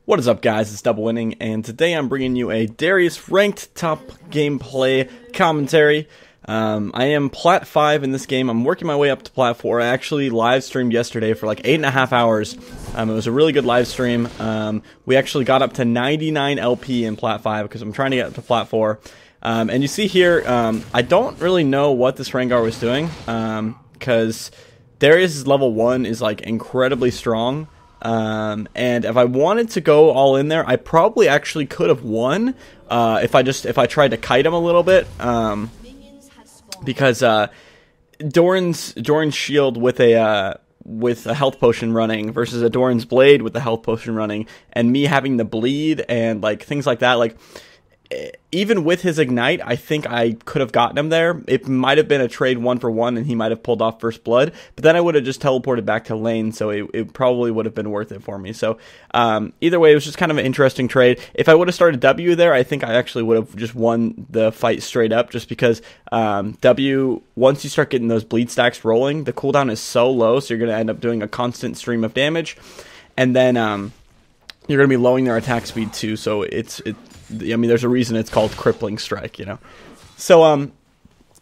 What is up, guys? It's DoubleWinning, and today I'm bringing you a Darius ranked top gameplay commentary. I am Plat 5 in this game. I'm working my way up to Plat 4. I actually live streamed yesterday for like 8.5 hours. It was a really good live stream. We actually got up to 99 LP in Plat 5 because I'm trying to get up to Plat 4. And you see here, I don't really know what this Rengar was doing because Darius' level 1 is like incredibly strong. And if I wanted to go all in there, I probably actually could have won if I tried to kite him a little bit, because Doran's shield with a health potion running versus a Doran's blade with the health potion running, and me having the bleed and like things like that, like even with his ignite, I think I could have gotten him there. It might have been a trade 1-for-1 and he might have pulled off first blood, but then I would have just teleported back to lane, so it probably would have been worth it for me. So either way, it was just kind of an interesting trade. If I would have started W there, I think I actually would have just won the fight straight up, just because W, once you start getting those bleed stacks rolling, the cooldown is so low, so you're going to end up doing a constant stream of damage, and then you're going to be lowering their attack speed too, so I mean, there's a reason it's called Crippling Strike, you know. So, in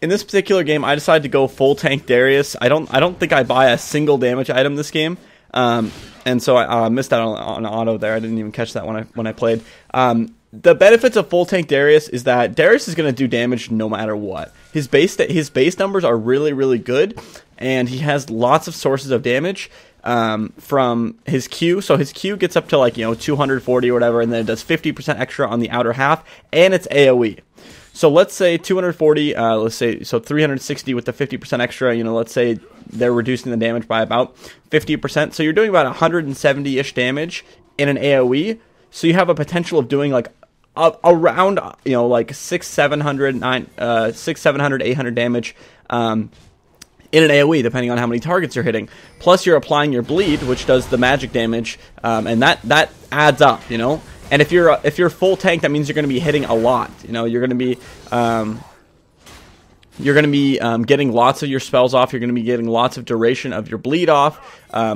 this particular game, I decided to go full tank Darius. I don't think I buy a single damage item this game, and so I missed out on auto there. I didn't even catch that when I played. The benefits of full tank Darius is that Darius is going to do damage no matter what. His base numbers are really good, and he has lots of sources of damage. From his Q, so his Q gets up to like 240 or whatever, and then it does 50% extra on the outer half, and it's AoE. So let's say 240, let's say so 360 with the 50% extra. Let's say they're reducing the damage by about 50%. So you're doing about 170-ish damage in an AoE. So you have a potential of doing like around like 600, 700, 800 damage. In an AoE, depending on how many targets you're hitting. Plus, you're applying your bleed, which does the magic damage, and that adds up, And if you're full tank, that means you're going to be hitting a lot. You're going to be getting lots of your spells off. You're going to be getting lots of duration of your bleed off,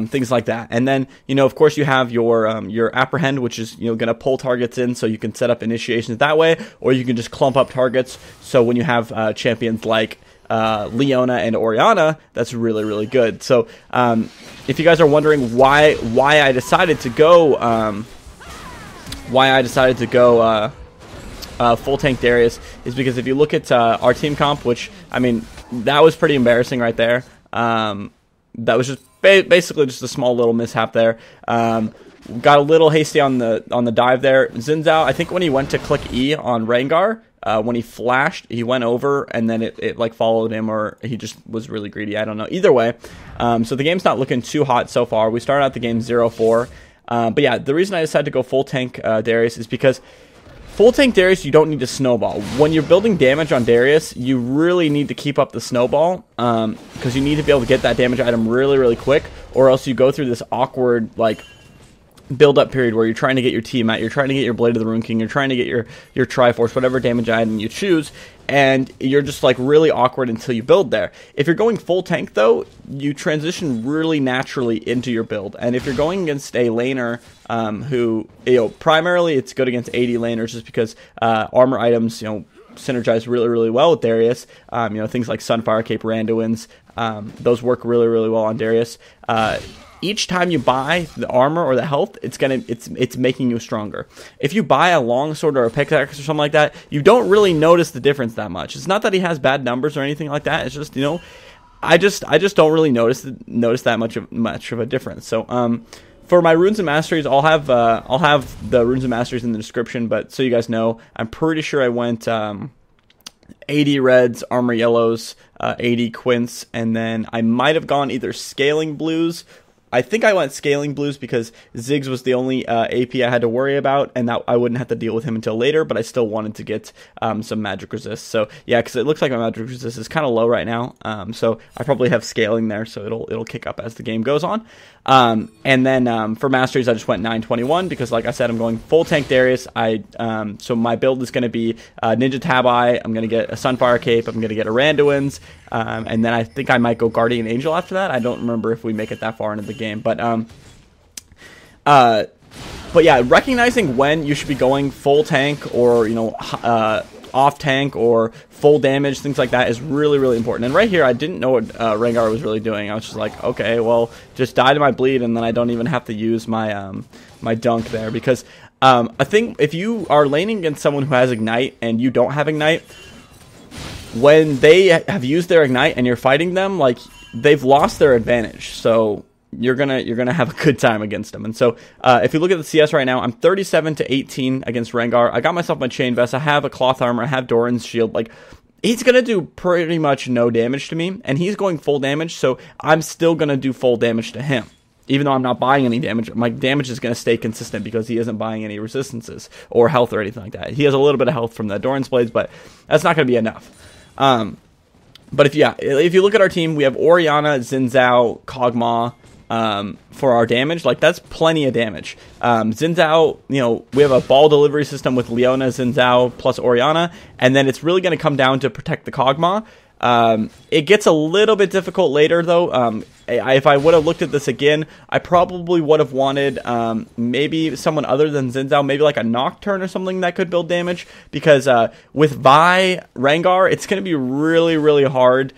things like that. And then of course, you have your apprehend, which is going to pull targets in, so you can set up initiations that way, or you can just clump up targets. So when you have champions like Leona and Orianna, that's really good. So if you guys are wondering why I decided to go full tank Darius, is because if you look at our team comp, which I mean that was pretty embarrassing right there. That was just basically just a small little mishap there. Got a little hasty on the dive there. Xin Zhao, I think when he went to click E on Rengar, when he flashed, he went over, and then it like followed him, or he just was really greedy. I don't know. Either way, so the game's not looking too hot so far. We started out the game 0-4. But yeah, the reason I decided to go full tank Darius is because full tank Darius, you don't need to snowball. When you're building damage on Darius, you really need to keep up the snowball, because you need to be able to get that damage item really quick, or else you go through this awkward like build-up period where you're trying to get your team out, you're trying to get your Blade of the Rune King, you're trying to get your Triforce, whatever damage item you choose, and you're just like really awkward until you build there. If you're going full tank though, you transition really naturally into your build, and if you're going against a laner who, primarily it's good against AD laners, just because armor items, synergize really well with Darius. Things like Sunfire Cape, Randuin's, those work really well on Darius. Each time you buy the armor or the health, it's making you stronger. If you buy a longsword or a pickaxe or something like that, you don't really notice the difference that much. It's not that he has bad numbers or anything like that. It's just I just don't really notice that much of a difference. So for my runes and masteries, I'll have the runes and masteries in the description. But so you guys know, I'm pretty sure I went 80 reds, armor yellows, 80 quints, and then I might have gone either scaling blues. I think I went scaling blues because Ziggs was the only AP I had to worry about, and that I wouldn't have to deal with him until later, but I still wanted to get some magic resist. So yeah, because it looks like my magic resist is kind of low right now, so I probably have scaling there, so it'll kick up as the game goes on. And then for masteries, I just went 921 because, like I said, I'm going full tank Darius. So my build is going to be Ninja Tabai. I'm going to get a Sunfire Cape. I'm going to get a Randuin's, and then I think I might go Guardian Angel after that. I don't remember if we make it that far into the game, but But yeah, recognizing when you should be going full tank or, you know, off tank or full damage, things like that is really, really important. And right here, I didn't know what Rengar was really doing. I was just like, okay, well, just die to my bleed, and then I don't even have to use my my dunk there. Because I think if you are laning against someone who has Ignite and you don't have Ignite, when they have used their Ignite and you're fighting them, like, they've lost their advantage. So you're gonna have a good time against them. And so if you look at the CS right now, I'm 37-18 against Rengar. I got myself my chain vest. I have a cloth armor. I have Doran's shield. Like, he's gonna do pretty much no damage to me, and he's going full damage. So I'm still gonna do full damage to him, even though I'm not buying any damage. My damage is gonna stay consistent because he isn't buying any resistances or health or anything like that. He has a little bit of health from the Doran's blades, but that's not gonna be enough. But if you look at our team, we have Orianna, Xin Zhao, Kog'Maw. For our damage, like, that's plenty of damage. Xin Zhao, you know, we have a ball delivery system with Leona, Xin Zhao, plus Orianna, and then it's really going to come down to protect the Kog'Maw. It gets a little bit difficult later, though. If I would have looked at this again, I probably would have wanted maybe someone other than Xin Zhao, maybe like a Nocturne or something that could build damage, because with Vi Rengar, it's going to be really, really hard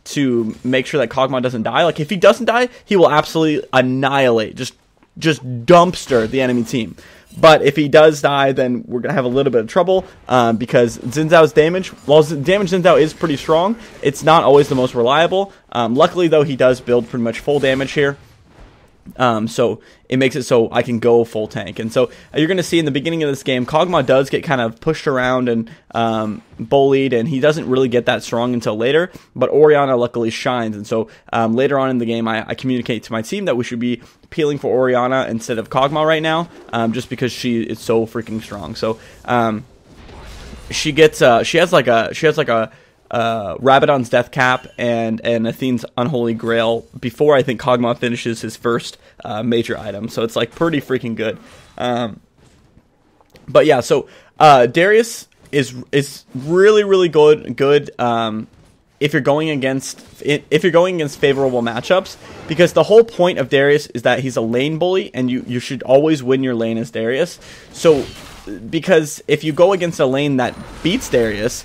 to make sure that Kog'Maw doesn't die. Like, if he doesn't die, he will absolutely annihilate, just dumpster the enemy team. But if he does die, then we're going to have a little bit of trouble, because Xin Zhao's damage, while damage Xin Zhao is pretty strong, it's not always the most reliable. Luckily, though, he does build pretty much full damage here. So it makes it so I can go full tank. And so you're going to see in the beginning of this game, Kog'Maw does get kind of pushed around and bullied, and he doesn't really get that strong until later. But Orianna luckily shines. And so later on in the game, I communicate to my team that we should be peeling for Orianna instead of Kog'Maw right now, just because she is so freaking strong. So she has like a Rabadon's Death Cap and Athene's Unholy Grail before I think Kog'Maw finishes his first major item. So it's like pretty freaking good. But yeah, so Darius is really, really good if you're going against favorable matchups, because the whole point of Darius is that he's a lane bully, and you should always win your lane as Darius. So because if you go against a lane that beats Darius,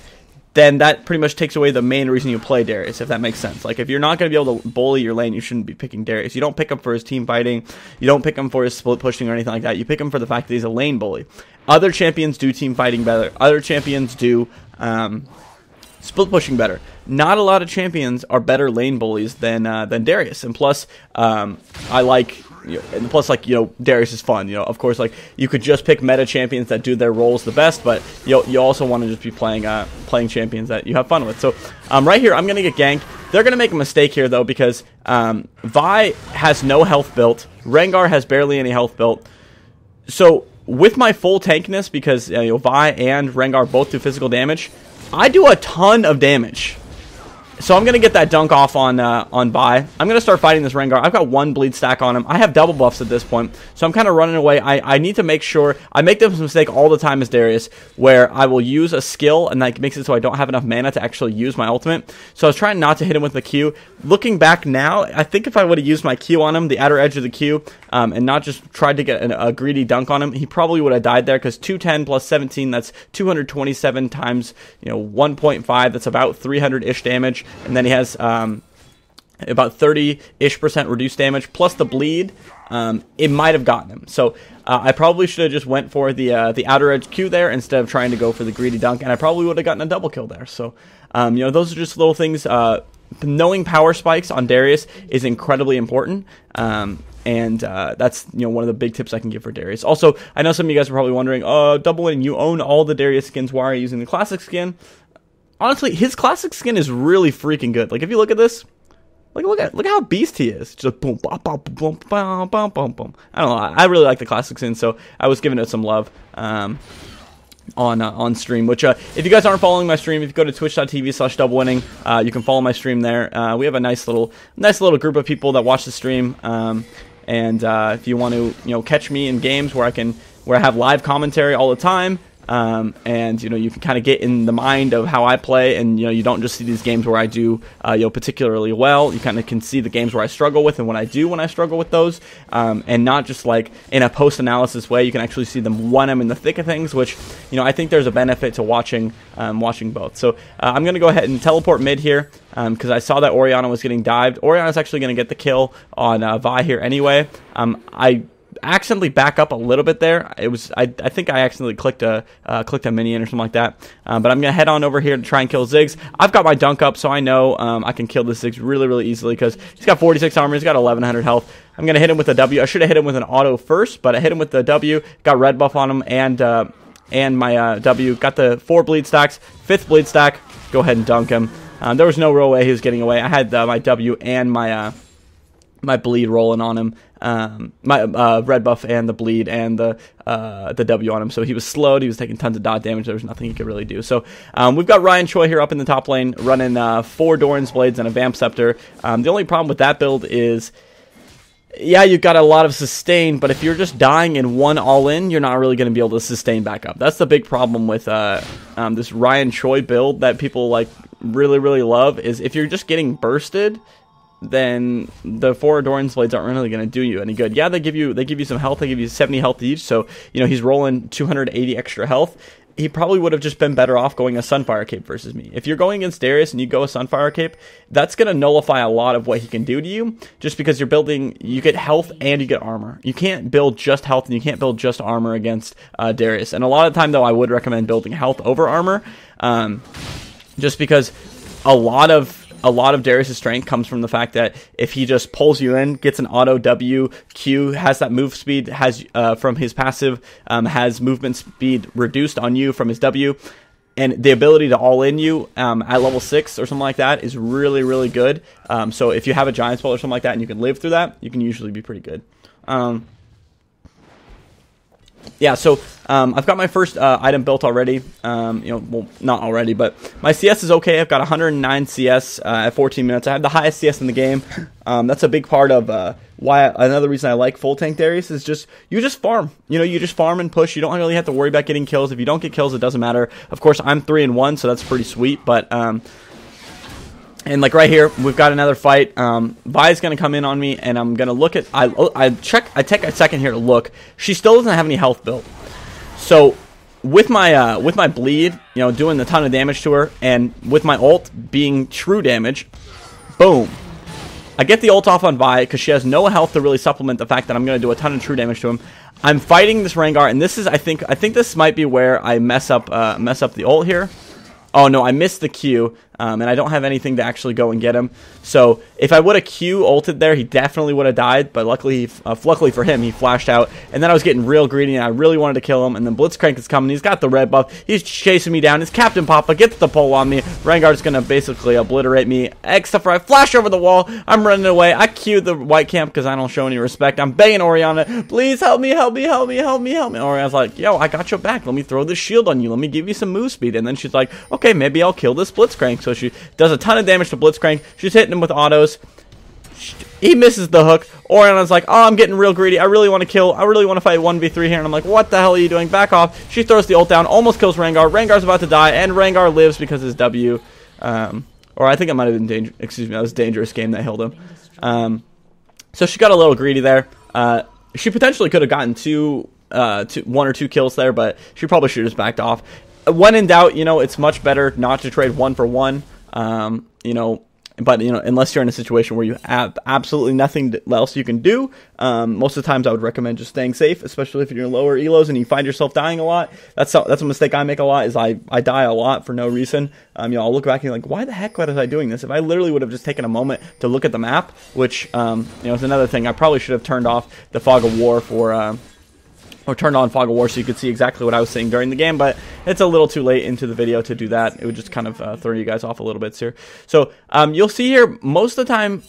then that pretty much takes away the main reason you play Darius, if that makes sense. Like, if you're not going to be able to bully your lane, you shouldn't be picking Darius. You don't pick him for his team fighting. You don't pick him for his split pushing or anything like that. You pick him for the fact that he's a lane bully. Other champions do team fighting better. Other champions do split pushing better. Not a lot of champions are better lane bullies than Darius. And plus, Darius is fun. You know, of course, like, you could just pick meta champions that do their roles the best, but you also want to just be playing champions that you have fun with. So right here, I'm gonna get ganked. They're gonna make a mistake here though, because Vi has no health built. Rengar has barely any health built. So with my full tankness, because Vi and Rengar both do physical damage, I do a ton of damage. So I'm going to get that dunk off on Vi. I'm going to start fighting this Rengar. I've got one bleed stack on him. I have double buffs at this point, so I'm kind of running away. I need to make sure. I make this mistake all the time as Darius, where I will use a skill, and that makes it so I don't have enough mana to actually use my ultimate. So I was trying not to hit him with the Q. Looking back now, I think if I would have used my Q on him, the outer edge of the Q, and not just tried to get a greedy dunk on him, he probably would have died there, because 210 plus 17, that's 227 times 1.5, that's about 300-ish damage. And then he has about 30-ish% reduced damage, plus the bleed. It might have gotten him. So I probably should have just went for the outer edge Q there instead of trying to go for the greedy dunk, and I probably would have gotten a double kill there. So those are just little things. Knowing power spikes on Darius is incredibly important. And that's one of the big tips I can give for Darius. Also, I know some of you guys are probably wondering, DoubleWinning, you own all the Darius skins. Why are you using the classic skin? Honestly, his classic skin is really freaking good. Like, if you look at this, look how beast he is. Just boom, boom, boom, boom, boom, boom, boom, boom. I don't know. I really like the classic skin, so I was giving it some love on stream. Which, if you guys aren't following my stream, if you go to twitch.tv/DoubleWinning, you can follow my stream there. We have a nice little group of people that watch the stream. And if you want to catch me in games where I have live commentary all the time, And you can kind of get in the mind of how I play, and you don't just see these games where I do particularly well. You kind of can see the games where I struggle with and what I do when I struggle with those, and not just like in a post-analysis way. You can actually see them when I'm in the thick of things, which I think there's a benefit to watching both. So I'm gonna go ahead and teleport mid here, because I saw that Orianna was getting dived. Orianna's actually gonna get the kill on Vi here anyway. I accidentally back up a little bit there. I think I accidentally clicked a minion or something like that. But I'm gonna head on over here to try and kill Ziggs. I've got my dunk up, so I know I can kill this Ziggs really easily because he's got 46 armor, he's got 1100 health. I'm gonna hit him with a W. I should have hit him with an auto first, but I hit him with the W. Got red buff on him and my W. Got the 4 bleed stacks, 5th bleed stack. Go ahead and dunk him. There was no real way he was getting away. I had my W and my bleed rolling on him. My red buff and the bleed and the W on him. So he was slowed. He was taking tons of dot damage. There was nothing he could really do. So we've got Ryan Choi here up in the top lane running 4 Doran's Blades and a Vamp Scepter. The only problem with that build is, yeah, you've got a lot of sustain, but if you're just dying in one all-in, you're not really going to be able to sustain back up. That's the big problem with this Ryan Choi build that people like really love, is if you're just getting bursted, then the 4 Doran's Blades aren't really going to do you any good. Yeah, they give you some health. They give you 70 health each, so he's rolling 280 extra health. He probably would have just been better off going a Sunfire Cape versus me. If you're going against Darius and you go a Sunfire Cape, that's going to nullify a lot of what he can do to you, just because you get health and you get armor. You can't build just health and you can't build just armor against Darius. And a lot of the time, though, I would recommend building health over armor, just because a lot of Darius' strength comes from the fact that if he just pulls you in, gets an auto W, Q, has that move speed, has from his passive, has movement speed reduced on you from his W, and the ability to all-in you at level 6 or something like that is really good. So if you have a Giant Spell or something like that and you can live through that, you can usually be pretty good. Yeah, so I've got my first item built already. Well, not already, but my CS is okay. I've got 109 CS at 14 minutes. I have the highest CS in the game. That's a big part of why. Another reason I like full tank Darius is you just farm. You just farm and push. You don't really have to worry about getting kills. If you don't get kills, it doesn't matter. Of course, I'm 3-1, so that's pretty sweet. But and like right here, we've got another fight. Vi's gonna come in on me, and I'm gonna look at. I take a second here to look. She still doesn't have any health built. So with my bleed, doing a ton of damage to her, and with my ult being true damage, boom. I get the ult off on Vi because she has no health to really supplement the fact that I'm gonna do a ton of true damage to him. I'm fighting this Rengar, and this is I think this might be where I mess up the ult here. Oh no, I missed the Q, and I don't have anything to actually go and get him. So if I would have Q ulted there, he definitely would have died. But luckily for him, he flashed out. And then I was getting real greedy, and I really wanted to kill him. And then Blitzcrank is coming. He's got the red buff. He's chasing me down. His Captain Papa gets the pull on me. Rengar's going to basically obliterate me. Except for I flash over the wall. I'm running away. I Q the white camp because I don't show any respect. I'm begging Orianna, please help me. Orianna's like, yo, I got your back. Let me throw this shield on you. Let me give you some move speed. And then she's like, okay, maybe I'll kill this Blitzcrank. So she does a ton of damage to Blitzcrank. She's hitting him with autos. He misses the hook. Orianna's like, oh, I'm getting real greedy. I really want to kill. I really want to fight 1v3 here. And I'm like, what the hell are you doing? Back off. She throws the ult down. Almost kills Rengar. Rengar's about to die. And Rengar lives because his W. Or I think it might have been excuse me, that was a dangerous game that held him. So she got a little greedy there. She potentially could have gotten 1 or 2 kills there, but she probably should have just backed off. When in doubt, it's much better not to trade 1 for 1. But unless you're in a situation where you have absolutely nothing else you can do, most of the times I would recommend just staying safe, especially if you're in lower elos and you find yourself dying a lot. That's a mistake I make a lot, is I die a lot for no reason. I'll look back and be like, why the heck was I doing this? If I literally would have just taken a moment to look at the map, which is another thing. I probably should have turned off the Fog of War or turned on Fog of War so you could see exactly what I was saying during the game, but it's a little too late into the video to do that. It would just kind of throw you guys off a little bit here. So you'll see here, most of the time,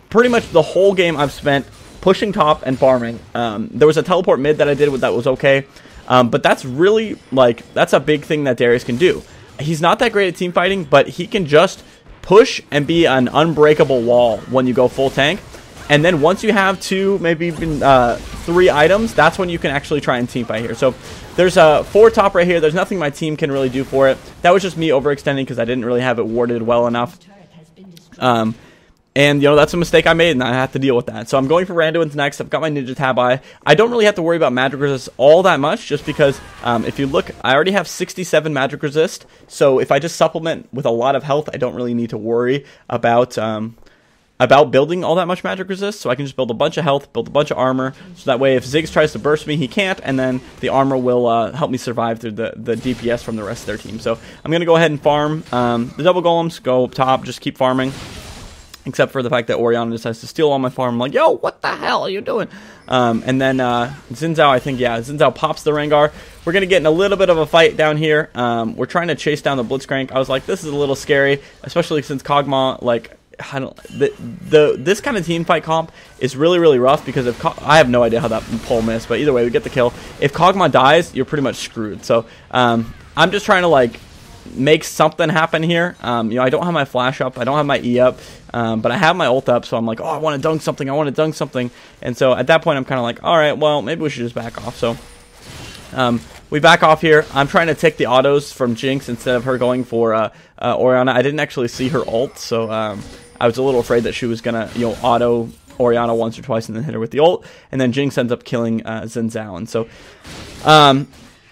pretty much the whole game I've spent pushing top and farming. There was a teleport mid that I did that was okay, but that's really, that's a big thing that Darius can do. He's not that great at team fighting, but he can just push and be an unbreakable wall when you go full tank. And then once you have 2, maybe even 3 items, that's when you can actually try and team fight here. So there's a 4 top right here. There's nothing my team can really do for it. That was just me overextending because I didn't really have it warded well enough. And, you know, that's a mistake I made, and I have to deal with that. So I'm going for Randuin's next. I've got my Ninja Tab Eye. I don't really have to worry about Magic Resist all that much, just because if you look, I already have 67 Magic Resist. So if I just supplement with a lot of health, I don't really need to worry about building all that much Magic Resist. So I can just build a bunch of health, build a bunch of armor. So that way if Ziggs tries to burst me, he can't, and then the armor will help me survive through the DPS from the rest of their team. So I'm going to go ahead and farm the double golems, go up top, just keep farming. Except for the fact that Orianna decides to steal all my farm. I'm like, yo, what the hell are you doing? And then Xin Zhao, I think, yeah, Xin Zhao pops the Rengar. We're going to get in a little bit of a fight down here. We're trying to chase down the Blitzcrank. I was like, this is a little scary, especially since Kog'Maw, like, I don't, this kind of team fight comp is really, really rough because if I have no idea how that pull missed, but either way, we get the kill. If Kog'Maw dies, you're pretty much screwed. So I'm just trying to, like, make something happen here. You know, I don't have my flash up, I don't have my E up, but I have my ult up, so I'm like, oh, I want to dunk something, I want to dunk something. And so at that point, I'm kind of like, all right, well, maybe we should just back off. So we back off here. I'm trying to take the autos from Jinx instead of her going for Orianna. I didn't actually see her ult, so I was a little afraid that she was gonna, you know, auto Orianna once or twice and then hit her with the ult, and then Jinx ends up killing Xin Zhao. And so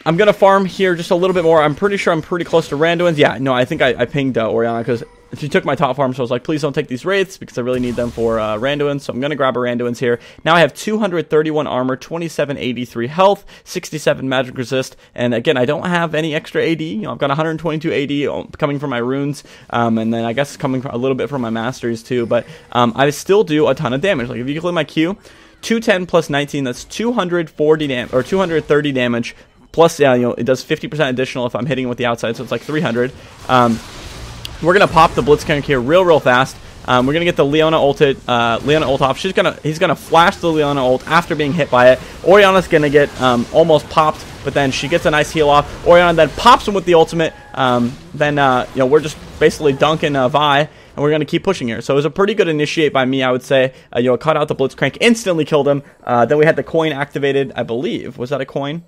I'm going to farm here just a little bit more. I'm pretty sure I'm pretty close to Randuin's. Yeah, no, I think I pinged Orianna because she took my top farm, so I was like, please don't take these wraiths because I really need them for Randuin. So I'm going to grab a Randuin's here. Now I have 231 armor, 2783 health, 67 magic resist, and again, I don't have any extra AD. You know, I've got 122 AD coming from my runes, and then I guess coming a little bit from my masteries too, but I still do a ton of damage. Like if you look at my Q, 210 plus 19, that's 240 damage, or 230 damage. Plus, yeah, you know, it does 50% additional if I'm hitting it with the outside, so it's like 300. We're gonna pop the Blitzcrank here real fast. We're gonna get the Leona ulted, Leona ult off. He's gonna flash the Leona ult after being hit by it. Orianna's gonna get almost popped, but then she gets a nice heal off. Orianna then pops him with the ultimate. You know, we're just basically dunking Vi. And we're going to keep pushing here. So it was a pretty good initiate by me, I would say. You know, cut out the Blitzcrank, instantly killed him. Then we had the coin activated, I believe. Was that a coin?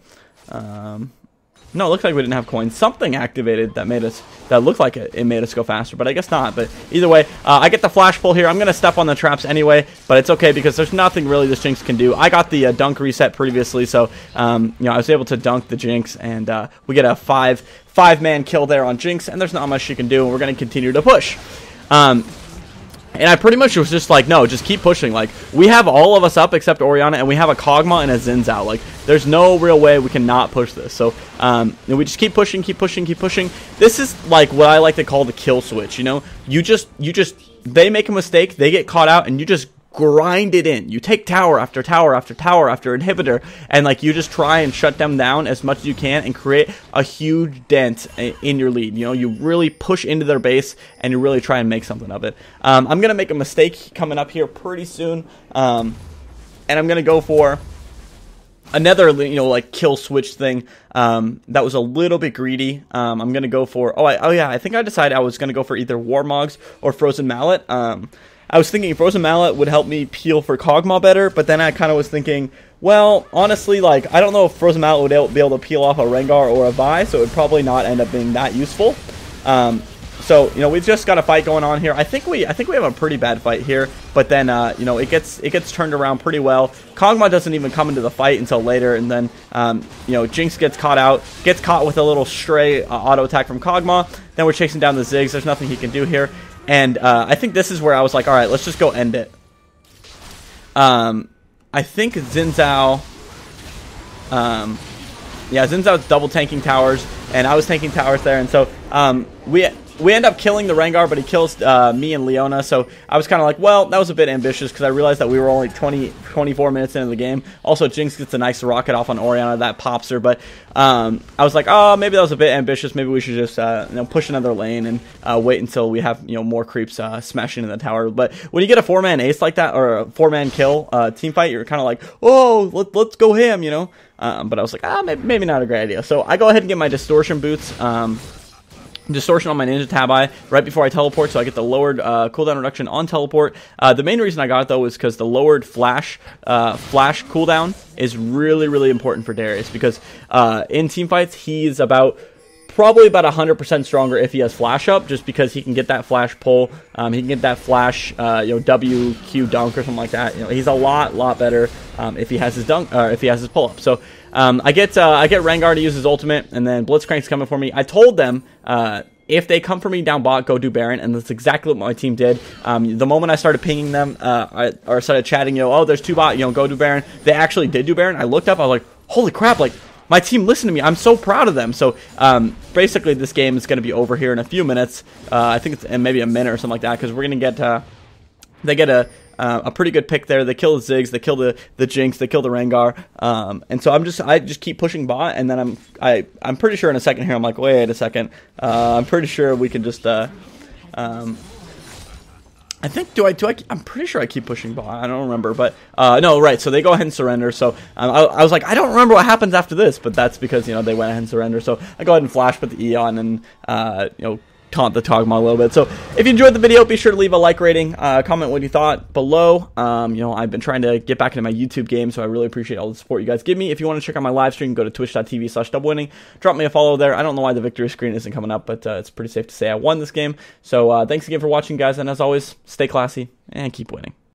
No, it looks like we didn't have coins. Something activated that made us, that looked like it made us go faster, but I guess not. But either way, I get the flash pull here. I'm going to step on the traps anyway, but it's okay because there's nothing really this Jinx can do. I got the dunk reset previously, so, you know, I was able to dunk the Jinx, and we get a five-man kill there on Jinx, and there's not much she can do, and we're going to continue to push. And I pretty much was just like, no, just keep pushing. Like, we have all of us up except Orianna, and we have a Kog'Maw and a Xin Zhao. Like, there's no real way we cannot push this. So, we just keep pushing, keep pushing, keep pushing. This is like what I like to call the kill switch, you know? They make a mistake, they get caught out, and you just grind it in. You take tower after tower after tower after inhibitor, and like you just try and shut them down as much as you can and create a huge dent in your lead. You know, you really push into their base and you really try and make something of it. I'm gonna make a mistake coming up here pretty soon, and I'm gonna go for another, you know, like kill switch thing that was a little bit greedy. I'm gonna go for I think I decided I was gonna go for either Warmogs or Frozen Mallet. I was thinking Frozen Mallet would help me peel for Kog'Maw better, but then I kind of was thinking, well, honestly, like, I don't know if Frozen Mallet would be able to peel off a Rengar or a Vi, so it would probably not end up being that useful. So, you know, we've just got a fight going on here. I think we have a pretty bad fight here, but then, you know, it gets turned around pretty well. Kog'Maw doesn't even come into the fight until later, and then, you know, Jinx gets caught with a little stray auto attack from Kog'Maw. Then we're chasing down the Ziggs. There's nothing he can do here. And I think this is where I was like, all right, let's just go end it. I think Xin Zhao, yeah, Xin Zhao's double tanking towers, and I was tanking towers there, and so we end up killing the Rengar, but he kills me and Leona, so I was kind of like, well, that was a bit ambitious, because I realized that we were only 24 minutes into the game. Also, Jinx gets a nice rocket off on Orianna, that pops her, but I was like, oh, maybe that was a bit ambitious, maybe we should just you know, push another lane and wait until we have, you know, more creeps smashing in the tower. But when you get a 4-man ace like that, or a 4-man kill team fight, you're kind of like, oh, let's go ham, you know? But I was like, maybe not a great idea. So I go ahead and get my distortion boots, distortion on my ninja tab eye right before I teleport, so I get the lowered cooldown reduction on teleport. The main reason I got it though is because the lowered flash cooldown is really important for Darius, because in team fights he's probably about 100% stronger if he has flash up, just because he can get that flash pull, he can get that flash WQ dunk or something like that. He's a lot better if he has his dunk, or if he has his pull up. So I get Rengar to use his ultimate, and then Blitzcrank's coming for me. I told them if they come for me down bot, go do Baron, and that's exactly what my team did. The moment I started pinging them, or started chatting, oh, there's 2 bot, go do Baron. They actually did do Baron. I looked up, I was like, holy crap, like, my team listened to me. I'm so proud of them. So basically, this game is going to be over here in a few minutes. I think it's maybe a minute or something like that, because we're going to get they get a pretty good pick there. They kill the Ziggs, they kill the Jinx, they kill the Rengar, and so I just keep pushing bot, and then I'm pretty sure in a second here I'm like, wait a second, I'm pretty sure we can just I think I'm pretty sure I keep pushing bot. I don't remember, but no, right. So they go ahead and surrender. So I was like, I don't remember what happens after this, but that's because they went ahead and surrender. So I go ahead and flash with the Eon and taunt the Togma a little bit. So if you enjoyed the video, be sure to leave a like rating, comment what you thought below. I've been trying to get back into my YouTube game, so I really appreciate all the support you guys give me. If you want to check out my live stream, go to twitch.tv/DoubleWinning. Drop me a follow there. I don't know why the victory screen isn't coming up, but it's pretty safe to say I won this game. So thanks again for watching, guys, and as always, stay classy and keep winning.